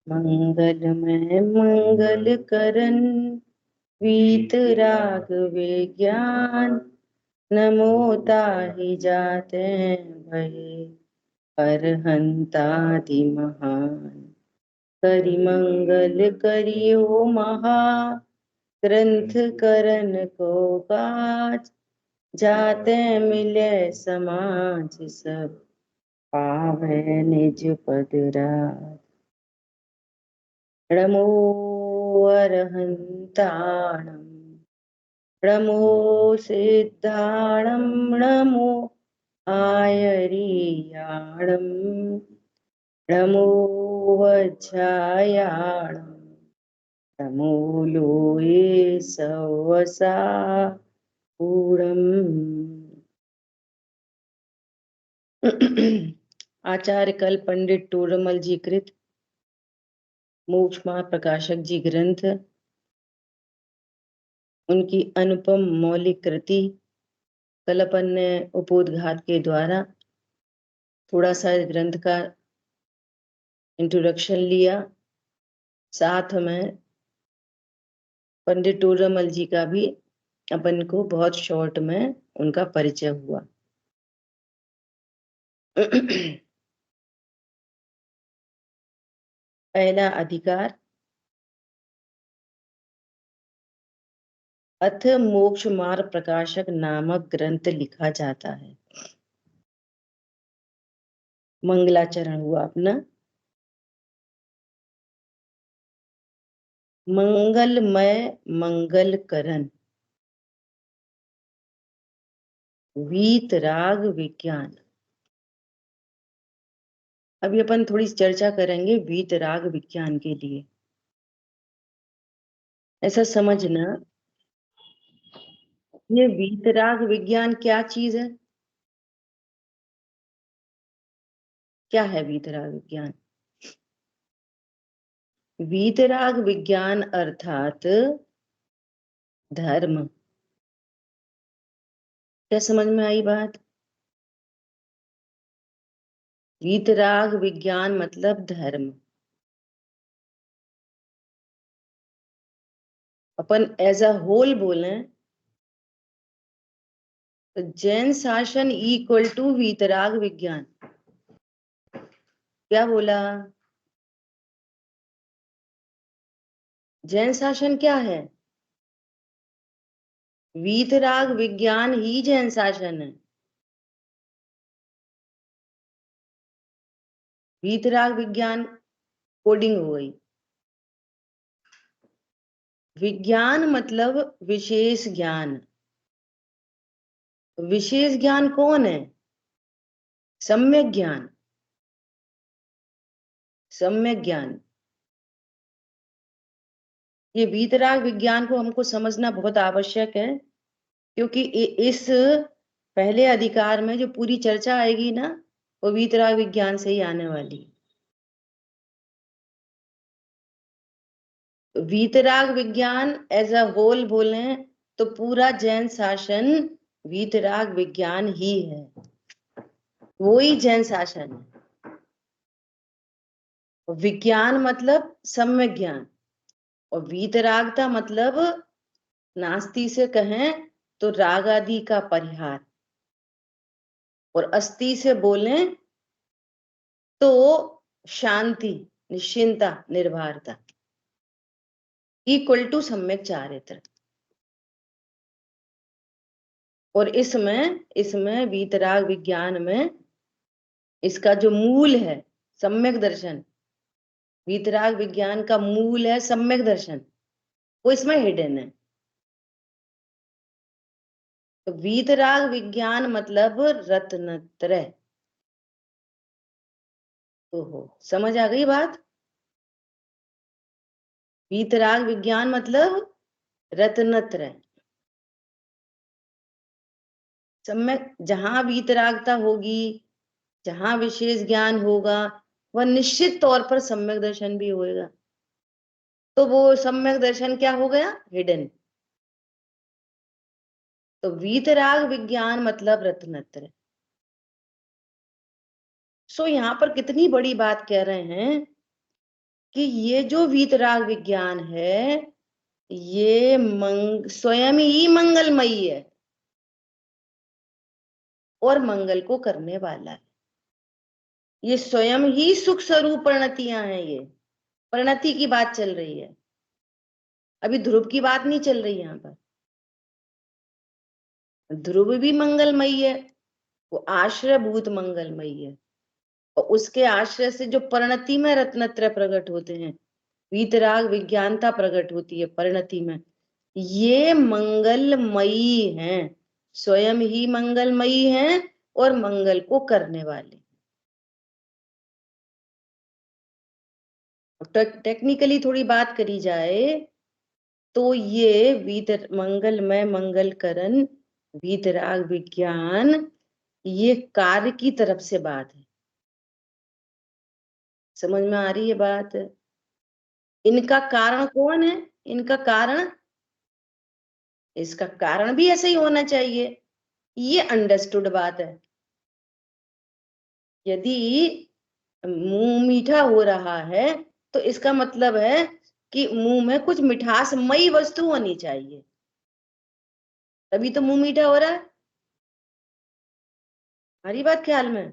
मंगलमय मंगल करन वीतराग विज्ञान, नमो ताहि जाते भये अरहंतादि महान। करि मंगल करियो महा, ग्रंथ करन को काज, जाते मिले समाज सब, पावै निज पद राज। नमो अरहंताणं, नमो सिद्धाणं, नमो आयरीयाणं, नमो वज्रायाणं, नमो लोये सवसा आचार्य कल पंडित टोडरमल जी कृत मोक्ष मार्ग प्रकाशक जी ग्रंथ, उनकी अनुपम मौलिक कृति कल अपन ने उपोद्घात के द्वारा थोड़ा सा इस ग्रंथ का इंट्रोडक्शन लिया, साथ में पंडित टोडरमल जी का भी अपन को बहुत शॉर्ट में उनका परिचय हुआ। पहला अधिकार, अथ मोक्ष मार्ग प्रकाशक नामक ग्रंथ लिखा जाता है। मंगलाचरण हुआ अपना। मंगलमय मंगल करन वीतराग विज्ञान। अभी अपन थोड़ी चर्चा करेंगे वीतराग विज्ञान के लिए। ऐसा समझना, ये वीतराग विज्ञान क्या चीज है? क्या है वीतराग विज्ञान? वीतराग विज्ञान अर्थात धर्म। क्या समझ में आई बात? वीतराग विज्ञान मतलब धर्म। अपन एज अ होल बोले तो जैन शासन इक्वल टू वीतराग विज्ञान। क्या बोला? जैन शासन क्या है? वीतराग विज्ञान ही जैन शासन है। वीतराग विज्ञान कोडिंग हो गई। विज्ञान मतलब विशेष ज्ञान। विशेष ज्ञान कौन है? सम्यक ज्ञान। सम्यक ज्ञान। ये वीतराग विज्ञान को हमको समझना बहुत आवश्यक है, क्योंकि इस पहले अधिकार में जो पूरी चर्चा आएगी ना, वो वीतराग विज्ञान से ही आने वाली। वीतराग विज्ञान एज अ होल बोले तो पूरा जैन शासन वीतराग विज्ञान ही है, वो ही जैन शासन है। विज्ञान मतलब सम्यक ज्ञान, और वीतरागता मतलब नास्ति से कहें तो राग आदि का परिहार, और अस्ति से बोले तो शांति, निश्चिंता, निर्भरता, इक्वल टू सम्यक चारित्र। और इसमें वीतराग विज्ञान में इसका जो मूल है सम्यक दर्शन, वीतराग विज्ञान का मूल है सम्यक दर्शन, वो इसमें हिडन है। तो वीतराग विज्ञान मतलब रत्नत्रय। ओहो, समझ आ गई बात? वीतराग विज्ञान मतलब रत्नत्रय। सम्यक, जहां वीतरागता होगी, जहां विशेष ज्ञान होगा, वह निश्चित तौर पर सम्यक दर्शन भी होएगा। तो वो सम्यक दर्शन क्या हो गया? हिडन। तो वीतराग विज्ञान मतलब रत्नत्रय। सो यहाँ पर कितनी बड़ी बात कह रहे हैं कि ये जो वीतराग विज्ञान है ये स्वयं ही मंगलमयी है और मंगल को करने वाला है। ये स्वयं ही सुख स्वरूप परिणतियां हैं। ये परिणति की बात चल रही है, अभी ध्रुव की बात नहीं चल रही यहाँ पर। ध्रुव भी मंगलमयी है, वो आश्रय भूत मंगलमयी है, और उसके आश्रय से जो परिणति में रत्नत्रय प्रकट होते हैं, वीतराग विज्ञानता प्रकट होती है परिणति में, ये मंगलमयी हैं, स्वयं ही मंगलमयी हैं और मंगल को करने वाले। टेक्निकली थोड़ी बात करी जाए तो ये मंगलमय मंगलकरण वीतराग विज्ञान ये कार्य की तरफ से बात है। समझ में आ रही है बात? इनका कारण कौन है? इनका कारण, इसका कारण भी ऐसे ही होना चाहिए, ये अंडरस्टूड बात है। यदि मुंह मीठा हो रहा है तो इसका मतलब है कि मुंह में कुछ मिठासमयी वस्तु होनी चाहिए, तभी तो मुंह मीठा हो रहा है। हमारी बात ख्याल में?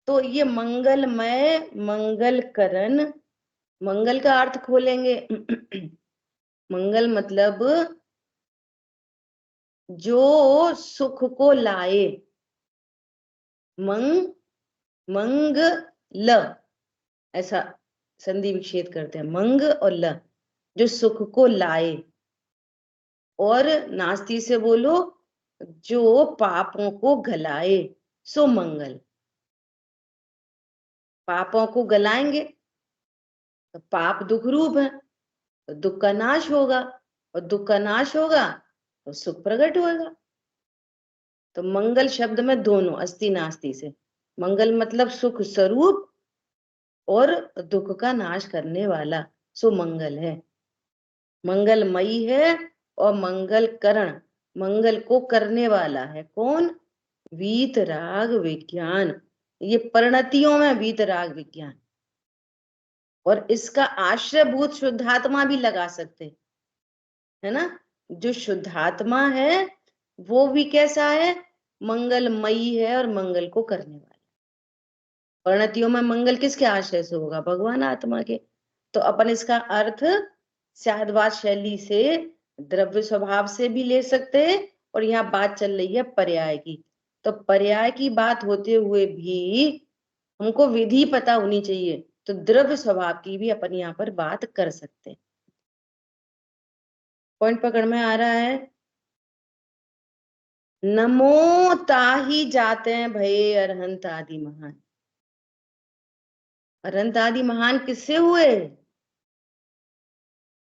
तो ये मंगलमय मंगलकरण, मंगल का अर्थ खोलेंगे मंगल मतलब जो सुख को लाए, मंग ल, ऐसा संधि विच्छेद करते हैं, मंग और ल, जो सुख को लाए। और नास्ती से बोलो जो पापों को गलाए, सो मंगल। पापों को गलाएंगे तो पाप दुख रूप है, तो दुख का नाश होगा, और दुख का नाश होगा तो सुख प्रकट होगा। तो मंगल शब्द में दोनों अस्ति नास्ति से, मंगल मतलब सुख स्वरूप और दुख का नाश करने वाला, सो मंगल है, मंगलमयी है। और मंगल करण, मंगल को करने वाला है कौन? वीतराग विज्ञान। ये परिणतियों में वीतराग विज्ञान, और इसका आश्रयभूत शुद्धात्मा भी लगा सकते है ना। जो शुद्धात्मा है वो भी कैसा है? मंगलमयी है और मंगल को करने वाला। परिणतियों में मंगल किसके आश्रय से होगा? भगवान आत्मा के। तो अपन इसका अर्थ शायदवाद शैली से, द्रव्य स्वभाव से भी ले सकते हैं, और यहाँ बात चल रही है पर्याय की, तो पर्याय की बात होते हुए भी हमको विधि पता होनी चाहिए, तो द्रव्य स्वभाव की भी अपन यहाँ पर बात कर सकते हैं। पॉइंट पकड़ में आ रहा है? नमो ताहि जाते भये अरहंत आदि महान। अरहंत आदि महान किससे हुए?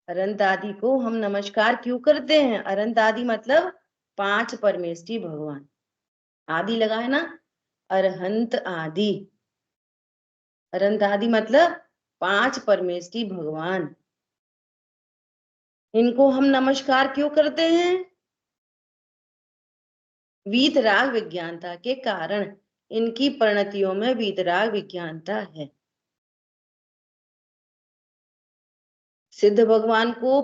अरहंत आदि को हम नमस्कार क्यों करते हैं? अरहंत आदि मतलब 5 परमेष्ठी भगवान, आदि लगा है ना, अरहंत आदि। अरहंत आदि मतलब 5 परमेष्ठी भगवान, इनको हम नमस्कार क्यों करते हैं? वीतराग विज्ञानता के कारण, इनकी परिणतियों में वीतराग विज्ञानता है। सिद्ध भगवान को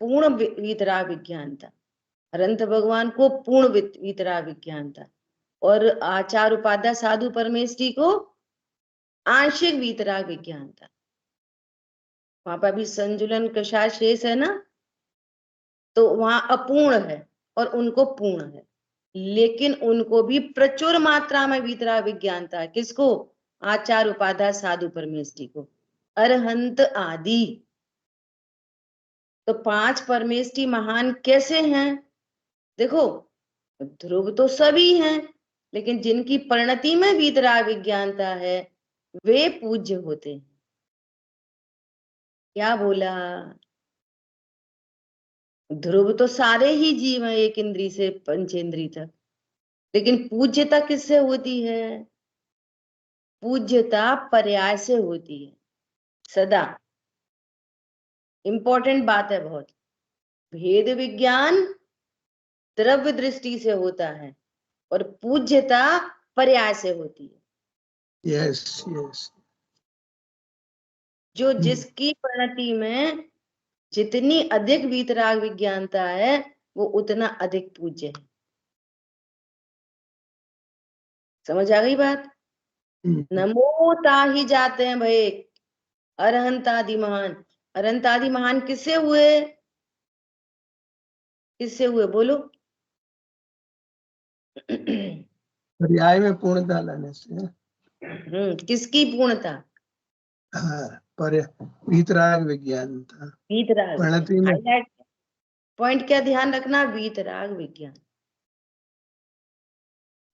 पूर्ण वीतराग विज्ञानता, अरंत भगवान को पूर्ण वीतराग विज्ञानता, और आचार उपाध्याय साधु परमेष्ठी को आंशिक वीतराग विज्ञानता। वहां पर भी संजुलन कषाय शेष है ना, तो वहां अपूर्ण है और उनको पूर्ण है, लेकिन उनको भी प्रचुर मात्रा में वीतराग विज्ञानता है। किसको? आचार उपाध्याय साधु परमेष्ठी को, अरहंत आदि। तो 5 परमेष्ठी महान कैसे हैं? देखो, ध्रुव तो सभी हैं, लेकिन जिनकी परिणति में वीतराग विज्ञानता है वे पूज्य होते हैं। क्या बोला? ध्रुव तो सारे ही जीव हैं, एक इंद्री से पंचेंद्री तक, लेकिन पूज्यता किससे होती है? पूज्यता पर्याय से होती है सदा। इंपॉर्टेंट बात है बहुत। भेद विज्ञान द्रव्य दृष्टि से होता है और पूज्यता पर्याय से होती है। यस यस जो जिसकी परिणति में जितनी अधिक वीतराग विज्ञानता है वो उतना अधिक पूज्य है। समझ आ गई बात? नमो ताहि जाते हैं भाई अरहंतादि महान। अरहंतादि महान किससे हुए? किससे हुए बोलो? पर्याय में पूर्णता लाने से। किसकी पूर्णता? पर वीतराग विज्ञानता। वीतराग। हाईलाइट पॉइंट क्या ध्यान रखना? वीतराग विज्ञान।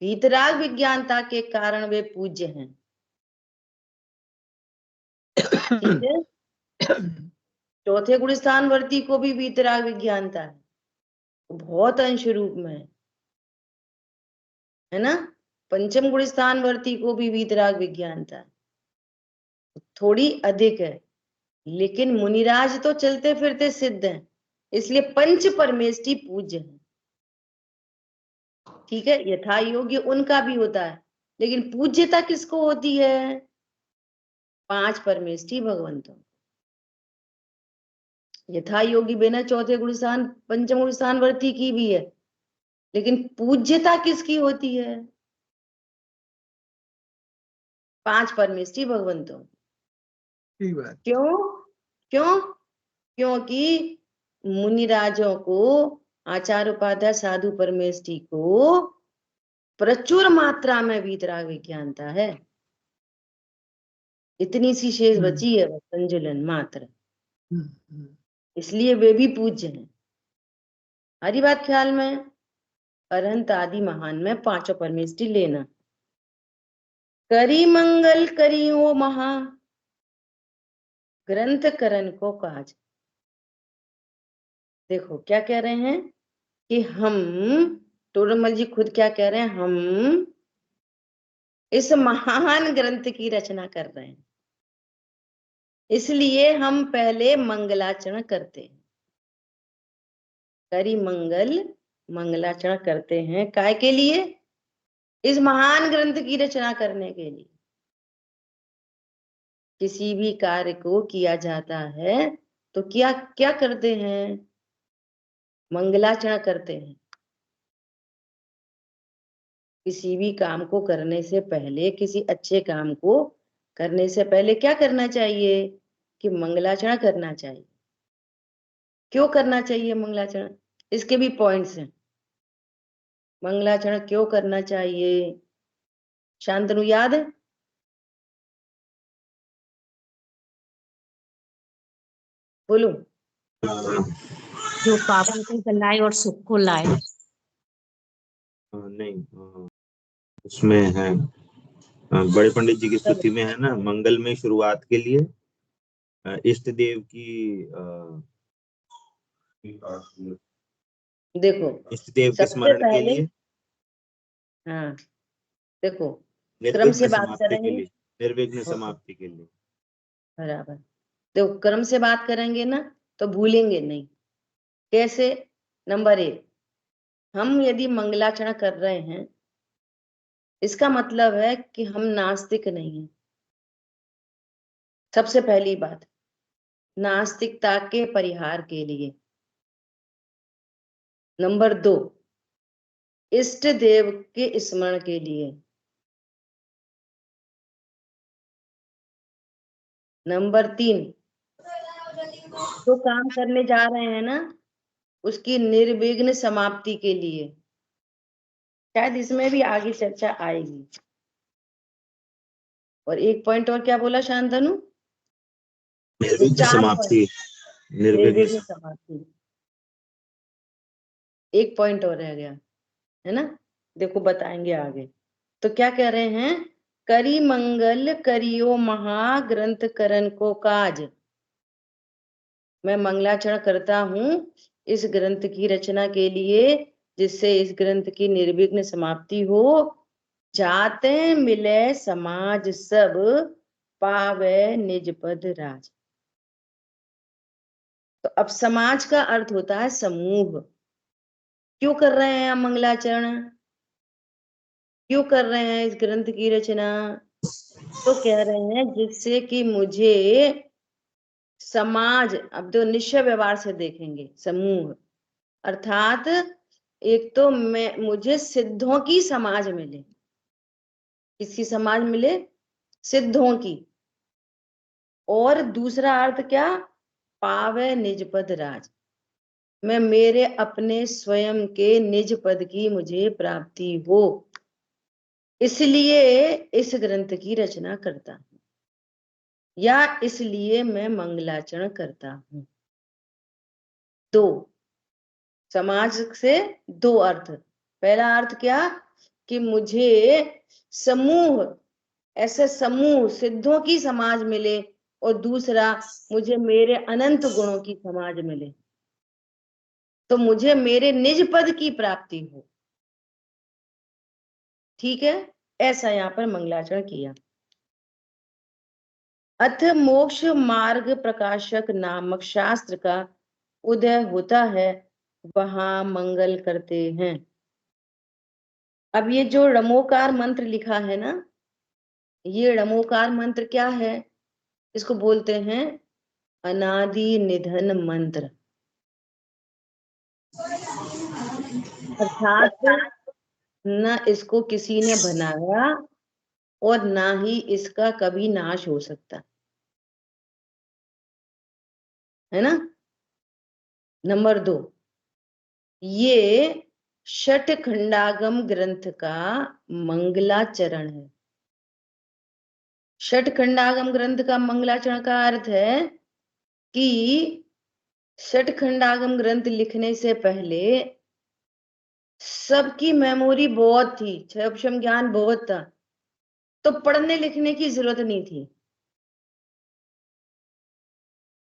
वीतराग विज्ञानता के कारण वे पूज्य हैं। ठीक है। चौथे गुण स्थान वर्ती को भी वीतराग विज्ञानता है, बहुत अंश रूप में है ना। पंचम गुण स्थान वर्ती को भी वीतराग विज्ञानता है, थोड़ी अधिक है, लेकिन मुनिराज तो चलते फिरते सिद्ध हैं, इसलिए पंच परमेष्टि पूज्य है। ठीक है, यथा योग्य उनका भी होता है, लेकिन पूज्यता किसको होती है? पांच परमेष्टि भगवंतों। यथा योगी बिना चौथे गुण स्थान पंचम गुण स्थान वर्ती की भी है, लेकिन पूज्यता किसकी होती है? पांच परमेष्टि भगवंतों। क्यों? क्यों? क्योंकि मुनिराजों को, आचार्य उपाध्याय साधु परमेष्टि को प्रचुर मात्रा में वीतराग विज्ञानता है। इतनी सी शेष बची है संजुलन मात्र, इसलिए वे भी पूज्य हैं। हरी बात ख्याल में? अरहंत आदि महान में पांचों परमेष्टि लेना। करी मंगल करी हो महा ग्रंथ करण को काज। देखो क्या कह रहे हैं कि हम, टोडरमल जी खुद क्या कह रहे हैं, हम इस महान ग्रंथ की रचना कर रहे हैं, इसलिए हम पहले मंगलाचरण करते हैं। करी मंगल, मंगलाचरण करते हैं काय के लिए? इस महान ग्रंथ की रचना करने के लिए। किसी भी कार्य को किया जाता है तो क्या क्या करते हैं? मंगलाचरण करते हैं। किसी भी काम को करने से पहले, किसी अच्छे काम को करने से पहले क्या करना चाहिए? कि मंगलाचरण करना चाहिए। क्यों करना चाहिए मंगलाचरण? इसके भी पॉइंट्स हैं। मंगलाचरण क्यों करना चाहिए? शांतनु याद है? बोलो। जो पावन को लाए और सुख को लाए। नहीं, उसमें है बड़े पंडित जी की स्तुति में है ना, मंगल में शुरुआत के लिए इष्ट देव की देखो इष्ट देव के स्मरण के लिए, हाँ देखो क्रम निर्विघ्न से बात समाप्ति के करेंगे, लिए, निर्विघ्न समाप्ति के लिए। बराबर। देखो क्रम से बात करेंगे ना तो भूलेंगे नहीं। कैसे? नंबर 1, हम यदि मंगलाचरण कर रहे हैं, इसका मतलब है कि हम नास्तिक नहीं हैं। सबसे पहली बात, नास्तिकता के परिहार के लिए। नंबर 2, इष्ट देव के स्मरण के लिए। नंबर 3, जो काम करने जा रहे हैं ना उसकी निर्विघ्न समाप्ति के लिए। शायद इसमें भी आगे चर्चा आएगी। और एक पॉइंट और क्या बोला शांतनु? निर्विघ्न समाप्ति, निर्विघ्न समाप्ति। एक पॉइंट और रह गया है ना, देखो बताएंगे आगे। तो क्या कह रहे हैं? करी मंगल करियो महाग्रंथ करण को काज। मैं मंगलाचरण करता हूं इस ग्रंथ की रचना के लिए, जिससे इस ग्रंथ की निर्विघ्न समाप्ति हो। जाते मिले समाज सब पावे निज पद राज। तो अब समाज का अर्थ होता है समूह। क्यों कर रहे हैं हम मंगलाचरण? क्यों कर रहे हैं इस ग्रंथ की रचना? तो कह रहे हैं जिससे कि मुझे समाज, अब तो निश्चय व्यवहार से देखेंगे, समूह अर्थात एक तो मुझे सिद्धों की समाज मिले। किसकी समाज मिले? सिद्धों की। और दूसरा अर्थ क्या? पावे निज पद राज, मैं मेरे अपने स्वयं के निज पद की मुझे प्राप्ति हो, इसलिए इस ग्रंथ की रचना करता हूं, या इसलिए मैं मंगलाचरण करता हूं। दो समाज से दो अर्थ। पहला अर्थ क्या? कि मुझे समूह, ऐसे समूह सिद्धों की समाज मिले, और दूसरा मुझे मेरे अनंत गुणों की समाज मिले, तो मुझे मेरे निज पद की प्राप्ति हो। ठीक है, ऐसा यहाँ पर मंगलाचरण किया। अथ मोक्ष मार्ग प्रकाशक नामक शास्त्र का उदय होता है, वहां मंगल करते हैं। अब ये जो णमोकार मंत्र लिखा है ना, ये णमोकार मंत्र क्या है? इसको बोलते हैं अनादि निधन मंत्र। अर्थात न इसको किसी ने बनाया और ना ही इसका कभी नाश हो सकता है ना। नंबर 2, ये षट खंडागम ग्रंथ का मंगलाचरण है। षट खंडागम ग्रंथ का मंगलाचरण का अर्थ है कि षट खंडागम ग्रंथ लिखने से पहले सबकी मेमोरी बहुत थी, क्षम ज्ञान बहुत था, तो पढ़ने लिखने की जरूरत नहीं थी।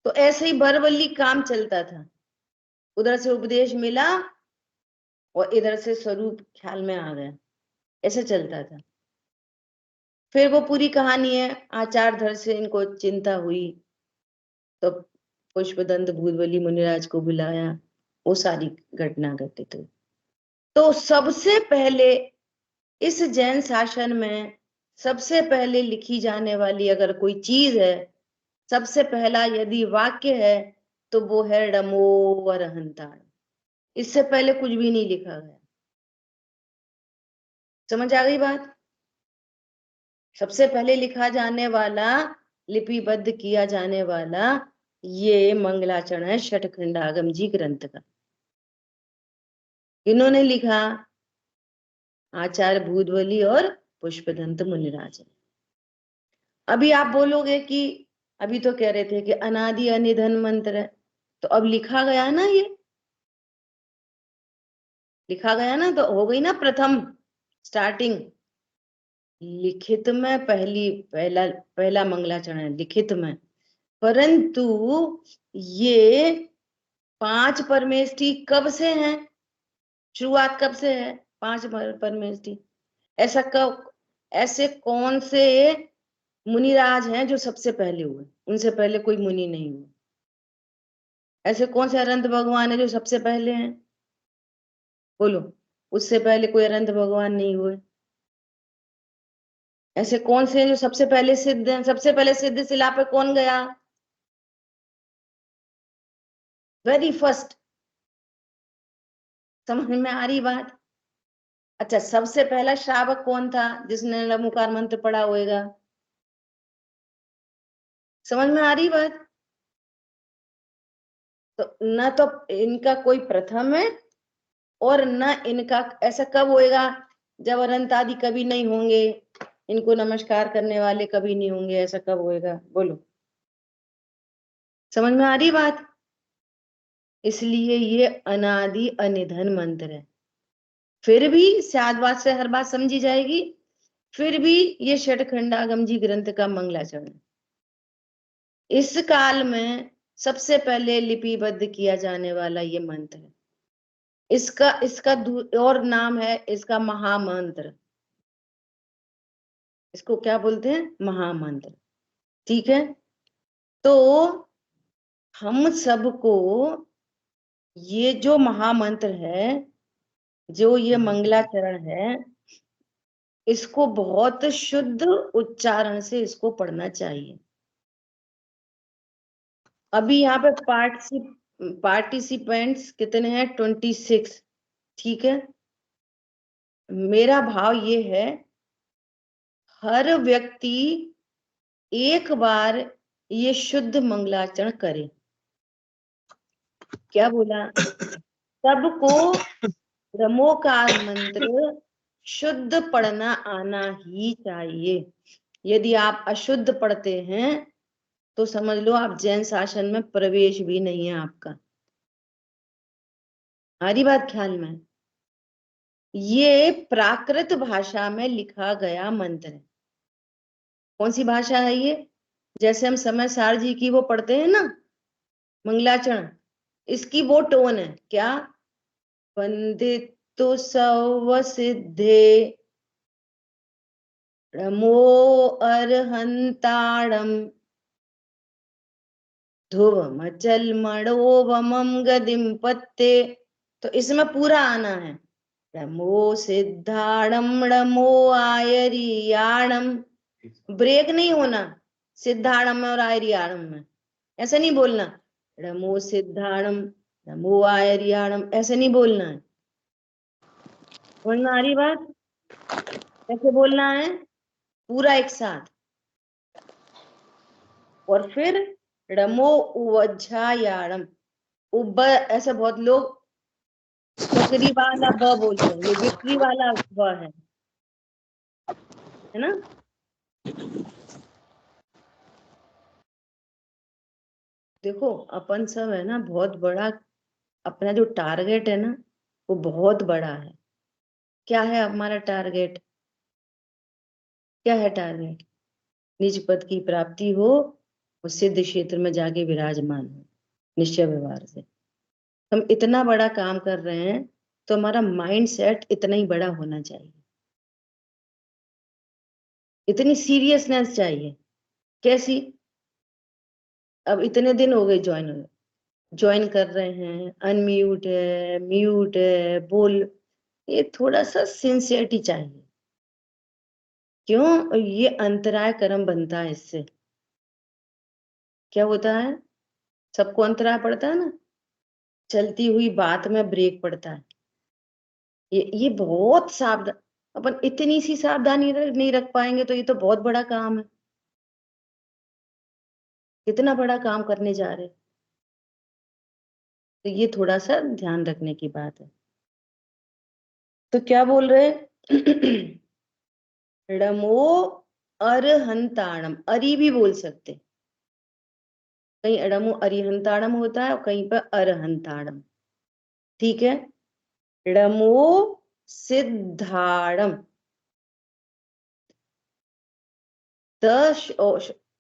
तो ऐसे ही बरवल्ली काम चलता था, उधर से उपदेश मिला और इधर से स्वरूप ख्याल में आ गया, ऐसे चलता था। फिर वो पूरी कहानी है, आचार्यधर से इनको चिंता हुई तो पुष्पदंत भूतबली मुनिराज को बुलाया, वो सारी घटना घटित हुई। तो सबसे पहले इस जैन शासन में सबसे पहले लिखी जाने वाली अगर कोई चीज है, सबसे पहला यदि वाक्य है, तो वो है णमो अरहंता। इससे पहले कुछ भी नहीं लिखा गया। समझ आ गई बात? सबसे पहले लिखा जाने वाला, लिपिबद्ध किया जाने वाला ये मंगलाचरण है षटखंडागम जी ग्रंथ का। इन्होंने लिखा आचार्य भूतबली और पुष्पदंत मुनिराज। अभी आप बोलोगे कि अभी तो कह रहे थे कि अनादि अनिधन मंत्र है, तो अब लिखा गया ना, ये लिखा गया ना, तो हो गई ना प्रथम स्टार्टिंग। लिखित में पहला मंगलाचरण है लिखित में, परंतु ये 5 परमेष्ठी कब से हैं? शुरुआत कब से है 5 परमेष्ठी? ऐसा कब, ऐसे कौन से मुनिराज हैं जो सबसे पहले हुए? उनसे पहले कोई मुनि नहीं हुआ। ऐसे कौन से अनंत भगवान है जो सबसे पहले हैं? बोलो, उससे पहले कोई अनंत भगवान नहीं हुए। ऐसे कौन से हैं जो सबसे पहले सिद्ध हैं? सबसे पहले सिद्ध शिला पे कौन गया? Very first. समझ में आ रही बात? अच्छा, सबसे पहला श्रावक कौन था जिसने णमोकार मंत्र पढ़ा होगा? समझ में आ रही बात? तो न तो इनका कोई प्रथम है, और न इनका ऐसा कब होएगा जब अनंत आदि कभी नहीं होंगे, इनको नमस्कार करने वाले कभी नहीं होंगे, ऐसा कब होएगा? बोलो, समझ में आ रही बात? इसलिए ये अनादि अनिधन मंत्र है। फिर भी शायद बात से हर बात समझी जाएगी, फिर भी ये षटखंडागम जी ग्रंथ का मंगलाचरण है। इस काल में सबसे पहले लिपिबद्ध किया जाने वाला ये मंत्र है। इसका इसका और नाम है इसका महामंत्र। इसको क्या बोलते हैं? महामंत्र। ठीक है, तो हम सबको ये जो महामंत्र है, जो ये मंगलाचरण है, इसको बहुत शुद्ध उच्चारण से इसको पढ़ना चाहिए। अभी यहाँ पे पार्टिसिपेंट्स कितने हैं? 26। ठीक है, मेरा भाव ये है हर व्यक्ति एक बार ये शुद्ध मंगलाचरण करे। क्या बोला? सबको ब्रह्मोकार मंत्र शुद्ध पढ़ना आना ही चाहिए। यदि आप अशुद्ध पढ़ते हैं तो समझ लो आप जैन शासन में प्रवेश भी नहीं है आपका। हमारी बात ख्याल में, ये प्राकृत भाषा में लिखा गया मंत्र है। कौन सी भाषा है ये? जैसे हम समय सार जी की वो पढ़ते हैं ना मंगलाचरण, इसकी वो टोन है। क्या? वंदितु सव सिद्धे नमो अर्हंताणम ध्रुवमचल मणोवमं गदिम पत्ते। तो इसमें पूरा आना है। नमो सिद्धाणम नमो आयरियाणम। ब्रेक नहीं होना सिद्धाणम में और आयरियाणम में, ऐसा नहीं बोलना। नमो सिद्धाणम नमो आयरियाणम ऐसे नहीं बोलना है। बोलना आ रही बात? कैसे बोलना है? पूरा एक साथ। और फिर रमो उवज्झायाणम। उब ऐसे बहुत लोग बकरी वाला ब बोलते हैं, ये विक्री वाला ब है ना? देखो अपन सब है ना, बहुत बड़ा अपना जो टारगेट है ना वो बहुत बड़ा है। क्या है हमारा टारगेट? क्या है टारगेट? निज पद की प्राप्ति हो और सिद्ध क्षेत्र में जाके विराजमान हो निश्चय व्यवहार से। हम इतना बड़ा काम कर रहे हैं तो हमारा माइंड सेट इतना ही बड़ा होना चाहिए, इतनी सीरियसनेस चाहिए। कैसी? अब इतने दिन हो गए ज्वाइन कर रहे हैं, अनम्यूट है, म्यूट है, बोल, ये थोड़ा सा सिंसियरिटी चाहिए। क्यों? ये अंतराय कर्म बनता है इससे। क्या होता है? सबको अंतराय पड़ता है ना, चलती हुई बात में ब्रेक पड़ता है। ये बहुत सावधान, अपन इतनी सी सावधानी नहीं रख पाएंगे तो ये तो बहुत बड़ा काम है। कितना बड़ा काम करने जा रहे हैं, तो ये थोड़ा सा ध्यान रखने की बात है। तो क्या बोल रहे? रमो अरहंताणम, अरी भी बोल सकते, कहीं रमो अरिहंताणम होता है और कहीं पर अरहंताणम। ठीक है, रमो सिद्धाणम।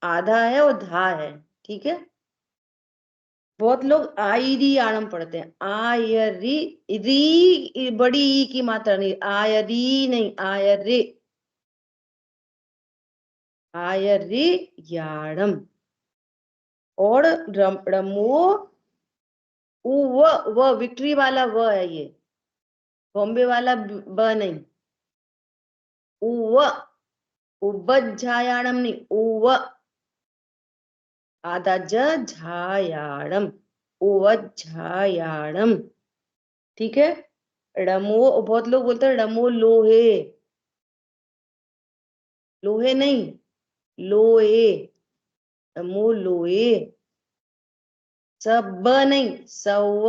आधा है और धा है। ठीक है, बहुत लोग आयरी आणम पढ़ते हैं। आयरी, री बड़ी ई की मात्रा नहीं, आयरी नहीं, आयरे, आयरी याणम। और रमो व विक्ट्री वाला व है, ये बॉम्बे वाला ब नहीं। उव उबज्झायाणम नहीं, उव आधा झायाणम, उवज्झायाणम। ठीक है, रमो, बहुत लोग बोलते हैं रमो लोहे, लोहे नहीं, लोए, रमो लोए। सब नहीं, सव,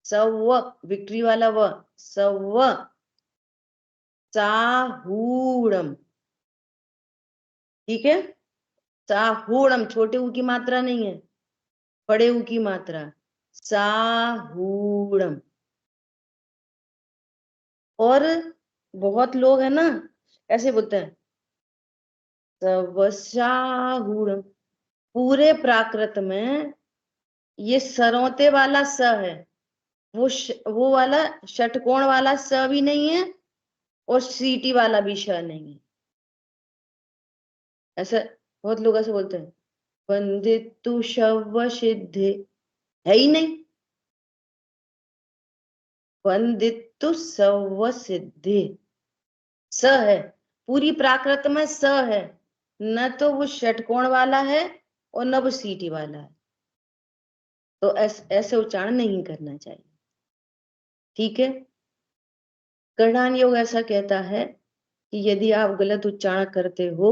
सव विक्ट्री वाला व, सव साहूणम। ठीक है, साहूणम, छोटे ऊ की मात्रा नहीं है, बड़े ऊ की मात्रा, साहूणम। और बहुत लोग है ना ऐसे बोलते हैं सवसाहूणम। पूरे प्राकृत में ये सरौते वाला स है, वो वाला षटकोण वाला स भी नहीं है और सीटी वाला भी श नहीं है। ऐसा बहुत लोग ऐसे बोलते हैं, वंदितु शव सिद्धे, है ही नहीं। वंदितु सव सिद्धे, स है, पूरी प्राकृत में स है, न तो वो षटकोण वाला है और नभ सीटी वाला है, तो ऐसे उच्चारण नहीं करना चाहिए। ठीक है। करणान योग ऐसा कहता है कि यदि आप गलत उच्चारण करते हो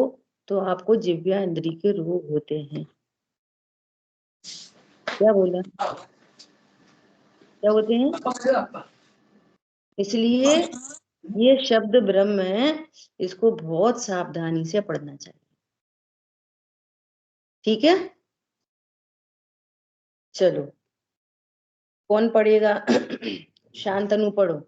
तो आपको जिह्वा इंद्री के रोग होते हैं। क्या बोला? क्या होते हैं? इसलिए ये शब्द ब्रह्म है, इसको बहुत सावधानी से पढ़ना चाहिए। ठीक है। चलो, कौन पढ़ेगा? शांतनु पढ़ो।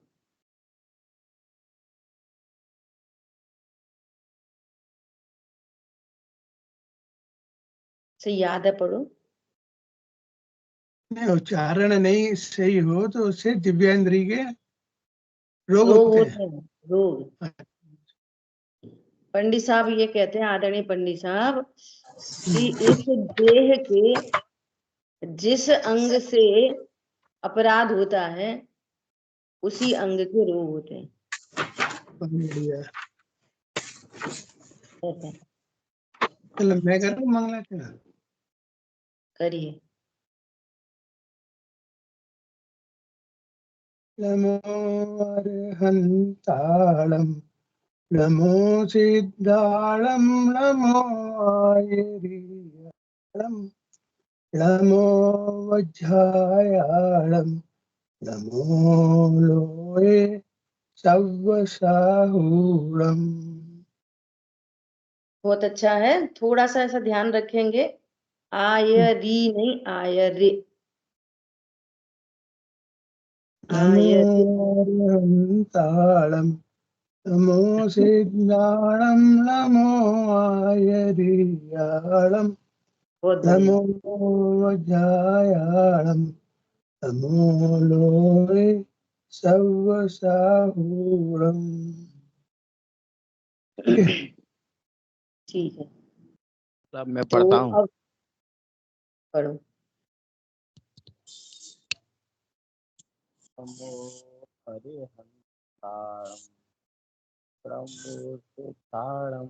से याद है, पढ़ो। नहीं, उच्चारण नहीं सही हो तो उससे दिव्यांद्री के रोग रोग होते होते हैं, रोग। पंडित साहब ये कहते हैं, आदरणीय पंडित साहब, कि इस देह के जिस अंग से अपराध होता है उसी अंग के रोग होते हैं। बढ़िया। ऐसा चलो मैं कर रहा हूँ मंगलाचरण। करिए। नमो अर्हन्ताळं नमो सिद्धाळं नमो आयर्याळं नमो वज्रायाळं नमो लोये सव्वसाहूणम्। बहुत अच्छा है। थोड़ा सा ऐसा ध्यान रखेंगे, आयरी नहीं, आयरे। नमो आयरे। अर्हन्ताळं नमो सिद्धाळं नमो आयर्याळं बहुत नमो बढ़िया। वज्रायाळं नमो लोये सव्वसाहूणम्। ठीक है। साहब मैं तो पढ़ता हूँ। अब पढ़ो। नमो अर्हन्ताळं नमो सिद्धाळं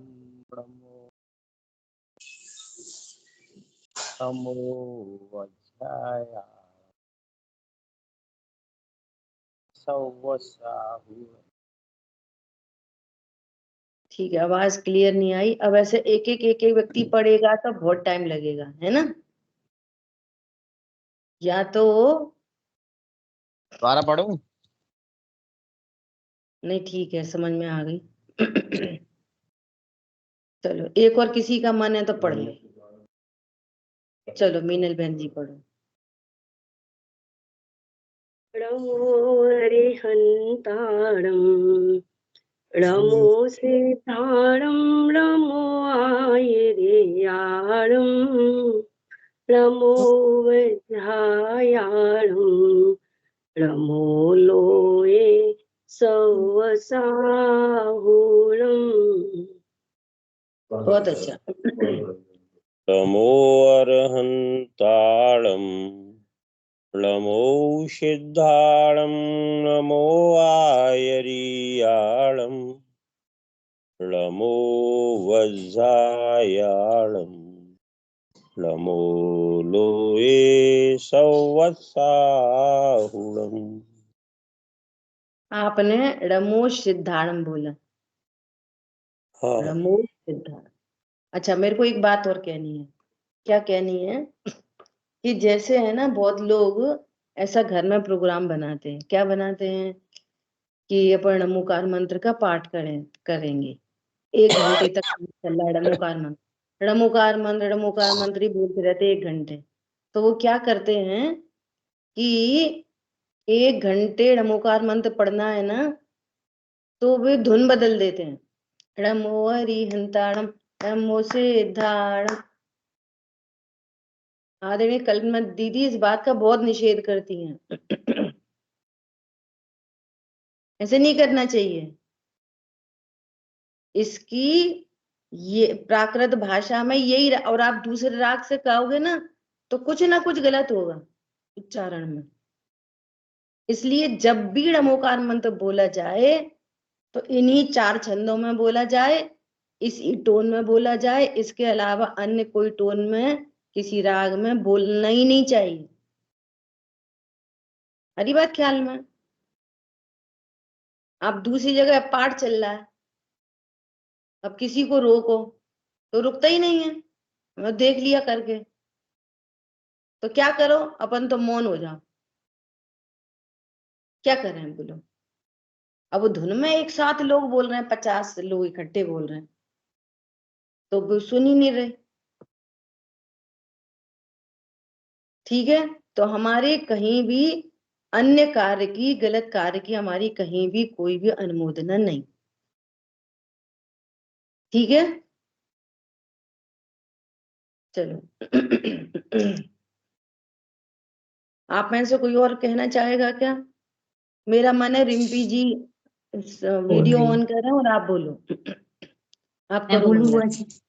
नमो वज्रायाळं सव्वसाहूणम्। ठीक है, आवाज क्लियर नहीं आई। अब ऐसे एक एक व्यक्ति पढ़ेगा तो बहुत टाइम लगेगा, है ना? या तो दोबारा पढ़ूं? नहीं, ठीक है, समझ में आ गई। चलो, एक और किसी का मन है तो पढ़ ले। चलो, मीनल बहन जी पढ़ो। नमो अर्हन्ताळं नमो सिद्धाळं नमो आयर्याळं नमो वज्रायाळं नमो लोये सव्वसाहूणम्। बहुत अच्छा। नमो अर्हन्ताळं नमो सिद्धाळं नमो आयर्याळं नमो वज्रायाळं नमो लोये सव्वसाहूणम्। आपने रमो सिद्धारम बोला। हाँ, रमो सिद्धारम। अच्छा, मेरे को एक बात और कहनी है। क्या कहनी है? कि जैसे है ना, बहुत लोग ऐसा घर में प्रोग्राम बनाते हैं। क्या बनाते हैं? कि अपन नमोकार मंत्र का पाठ करेंगे 1 घंटे तक। चल रहा है नमोकार मंत्र, नमोकार मंत्र, नमोकार मंत्र ही बोलते रहते 1 घंटे। तो वो क्या करते हैं कि 1 घंटे नमोकार मंत्र पढ़ना है ना, तो वे धुन बदल देते हैं। नमो हरिहंताणम, नमो सिद्धाणम। आदरणीय कल्पना दीदी इस बात का बहुत निषेध करती हैं। ऐसे नहीं करना चाहिए। इसकी ये प्राकृत भाषा में यही, और आप दूसरे राग से कहोगे ना तो कुछ ना कुछ गलत होगा उच्चारण में। इसलिए जब भी नमोकार मंत्र बोला जाए तो इन्हीं 4 छंदों में बोला जाए, इसी टोन में बोला जाए। इसके अलावा अन्य कोई टोन में किसी राग में बोलना ही नहीं चाहिए। हरी बात ख्याल में। अब दूसरी जगह पाठ चल रहा है, अब किसी को रोको तो रुकता ही नहीं है, मैं देख लिया करके, तो क्या करो, अपन तो मौन हो जाओ। क्या करें बोलो। अब वो धुन में एक साथ लोग बोल रहे हैं, 50 लोग इकट्ठे बोल रहे हैं, तो वो सुन ही नहीं रहे। ठीक है, तो हमारे कहीं भी अन्य कार्य की, गलत कार्य की हमारी कहीं भी कोई भी अनुमोदना नहीं। ठीक है, चलो। आप में से कोई और कहना चाहेगा क्या? मेरा मन है रिम्पी जी वीडियो ऑन कर रहे हैं और आप बोलो। आप मैं करो बोलूँ मंगल। बुआ जी?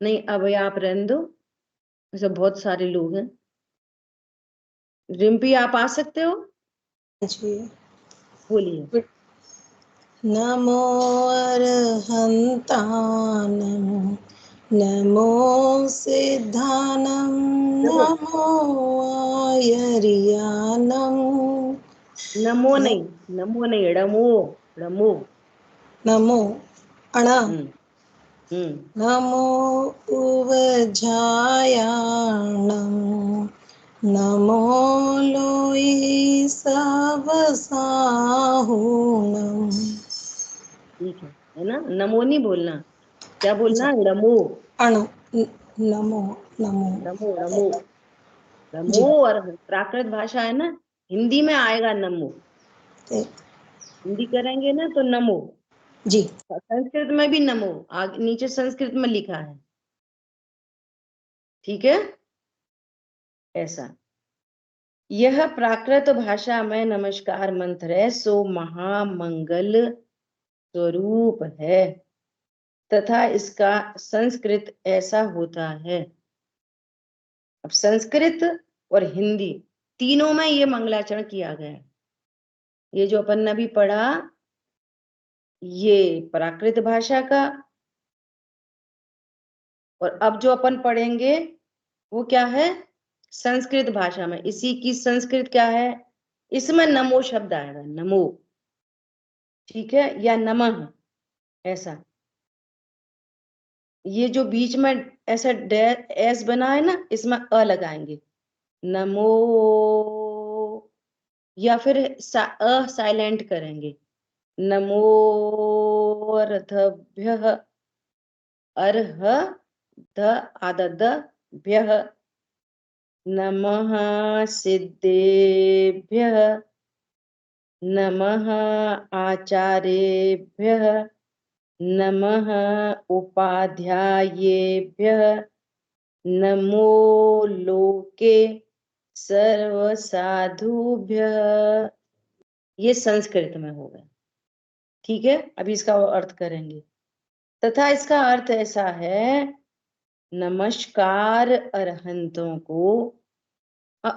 नहीं, अब आप रहने दो, ऐसे बहुत सारे लोग हैं। रिम्पी आप आ सकते हो, जी। बोलिए। नमो अरहन्तानं नमो सिद्धानं देखो, नमो आयर्यानं नमो नहीं, नमो नहीं, रमो, रमो। नमो अण हम्म हम्म नमो उवजायाणं नमो लोई सवसाहुणम्। ठीक है ना? नमो नहीं बोलना, क्या बोलना? रमो, अणु नमो नमो रमो, रमो, रमो। जी। और प्राकृत भाषा है ना, हिंदी में आएगा नमो। ते- हिंदी करेंगे ना तो नमो। जी। संस्कृत में भी नमो, आगे नीचे संस्कृत में लिखा है। ठीक है, ऐसा। यह प्राकृत भाषा में नमस्कार मंत्र है, सो महामंगल स्वरूप है, तथा इसका संस्कृत ऐसा होता है। अब संस्कृत और हिंदी तीनों में ये मंगलाचरण किया गया है। ये जो अपन ने अभी पढ़ा, ये प्राकृत भाषा का, और अब जो अपन पढ़ेंगे वो क्या है? संस्कृत भाषा में। इसी की संस्कृत क्या है? इसमें नमो शब्द आएगा, नमो। ठीक है, या नमः, ऐसा। ये जो बीच में ऐसा एस बना है ना, इसमें अ लगाएंगे, नमो, या फिर अ साइलेंट करेंगे, नमो अर्धभ्यः, अर्ह ध आदद भ्यः, नमः सिद्धेभ्यः, नमः आचार्येभ्यः, नमः उपाध्यायेभ्यः, नमो लोके सर्वसाधुभ्यः। ये संस्कृत में होगा। ठीक है, अभी इसका अर्थ करेंगे। तथा इसका अर्थ ऐसा है, नमस्कार अरहंतों को।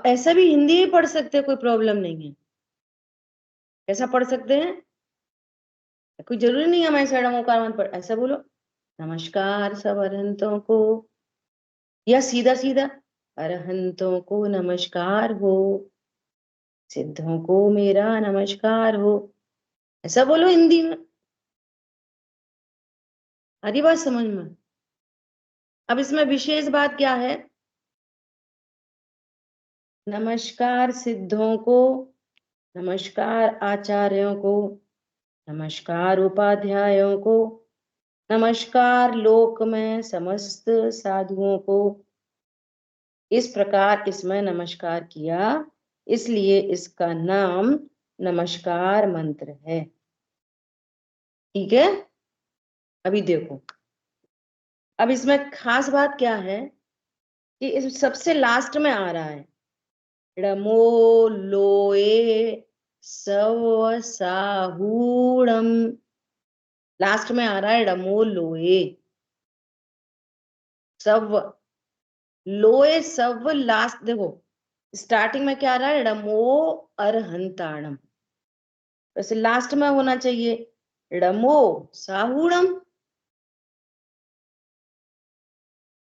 ऐसा भी हिंदी में पढ़ सकते हैं, कोई प्रॉब्लम नहीं है। ऐसा पढ़ सकते हैं, कोई जरूरी नहीं है हमारे सड़मोकार पढ़, ऐसा बोलो, नमस्कार सब अरहंतों को, या सीधा सीधा, अरहंतों को नमस्कार हो, सिद्धों को मेरा नमस्कार हो, ऐसा बोलो हिंदी में। आधी बात समझ में? अब इसमें विशेष बात क्या है? नमस्कार सिद्धों को, नमस्कार आचार्यों को, नमस्कार उपाध्यायों को, नमस्कार लोक में समस्त साधुओं को। इस प्रकार इसमें नमस्कार किया, इसलिए इसका नाम नमस्कार मंत्र है। ठीक है, अभी देखो, अब इसमें खास बात क्या है कि इस सबसे लास्ट में आ रहा है, रमो लोए सव साहूणम। लास्ट में आ रहा है रमो लोए सव, लोए सव लास्ट। देखो स्टार्टिंग में क्या आ रहा है, रमो अरहंताणम, वैसे लास्ट में होना चाहिए रमो साहूणम।